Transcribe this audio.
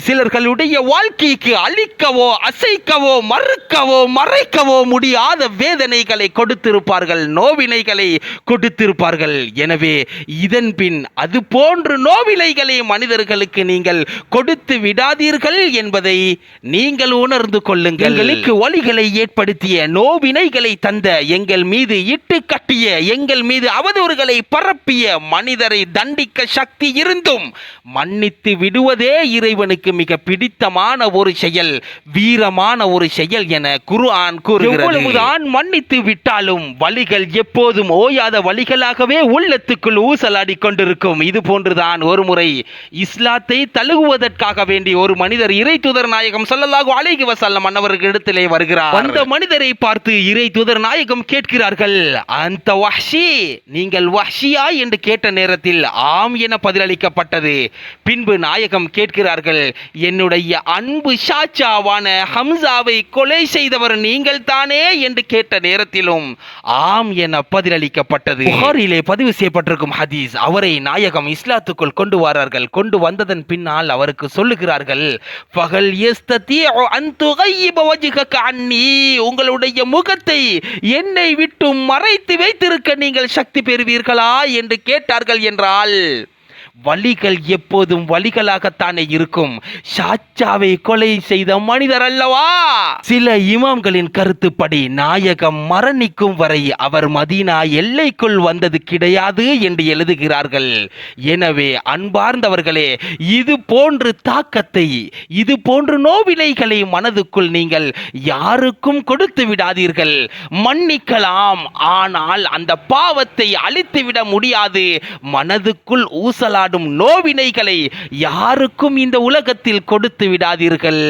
சிலர்களுடைய வாழ்க்கைக்கு அழிக்கவோ அசைக்கவோ மறைக்கவோ முடியாத வேதனைகளை கொடுத்திருப்பார்கள், நோவினைகளை கொடுத்திருப்பார்கள். எனவே இதன் பின் அது போன்று நோவினைகளை மனிதர்களுக்கு நீங்கள் கொடுத்து விடாதீர்கள் என்பதை நீங்கள் உணர்ந்து கொள்ளுங்கள். எங்களுக்கு வலிகளை ஏற்படுத்திய, நோவினைகளை தந்த, எங்கள் மீது இட்டு கட்டிய, எங்கள் மீது அவதூறுகளை பரப்பிய மனிதரை தண்டிக்க சக்தி இருந்தும் மன்னித்து விடுவதே இறைவனுக்கு மிக பிடித்தமான ஒரு செயல், வீரமான ஒரு செயல் என குர்ஆன் கூறுகிறது. எவ்வளவுதான் மன்னித்து விட்டாலும் வலிகள் எப்போதும் ஓயாத வலிகளாகவே உள்ளத்துக்குள் ஊசலாடி கொண்டிருக்கும். இது போன்றுதான் ஒரு முறை இஸ்லாத்தை தழுவுவதற்காக வேண்டி ஒரு மனிதர் இறை தூதர் நாயகம் ஸல்லல்லாஹு அலைஹி வஸல்லம் அன்னவர்களிடத்திலே வருகிறார். அந்த மனிதரை பார்த்து இறை தூதர் நாயகம் கேட்கிறார்கள், அந்த வஹ்ஷி, நீங்கள் வஹ்ஷியா என்று கேட்ட நேரத்தில் ஆம் என பதிலளிக்கப்பட்டது. பின்பு நாயகம் கேட்கிறார்கள், என்னுடைய அன்பு ஷாச்சாவான ஹம்சாவை கொலை செய்தவர் நீங்கள் தானே என்று கேட்ட நேரத்திலும் ஆம் என பதிலளிக்கப்பட்டது. புகாரிலே பதிவு செய்யப்பட்டிருக்கும் ஹதீஸ். அவரை நாயகம் இஸ்லாத்துக்குள் கொண்டு வரார்கள். கொண்டு வந்ததன் பின்னால் அவருக்கு சொல்லுகிறார்கள், ஃபகல் யஸ்ததீஉ அன் துகையிப வஜ்ஹக அன்னி, உங்களுடைய முகத்தை என்னை விட்டு மறைத்து வைத்திருக்க நீங்கள் சக்தி பெறுவீர்களா என்று கேட்டார்கள். என்றால் வலிகள் எப்போதும் வலிகளாகத்தானே இருக்கும். ஷாச்சாவை கொலை செய்த மனிதர் அல்லவா? சில இமாம்களின் கருத்துப்படி நாயகம் மரணிக்கும் வரை அவர் மதீனா எல்லைக்குள் வந்தது கிடையாது என்று எழுதுகிறார்கள். எனவே அன்பார்ந்தவர்களே, இது போன்று தாக்கத்தை, இது போன்று நோவினைகளை மனதுக்குள் நீங்கள் யாருக்கும் கொடுத்து விடாதீர்கள். மன்னிக்கலாம், ஆனால் அந்த பாவத்தை அழித்துவிட முடியாது. மனதுக்குள் ஊசலாடும் நோவினைகளை யாருக்கும் இந்த உலகத்தில் கொடுத்து விடாதீர்கள்.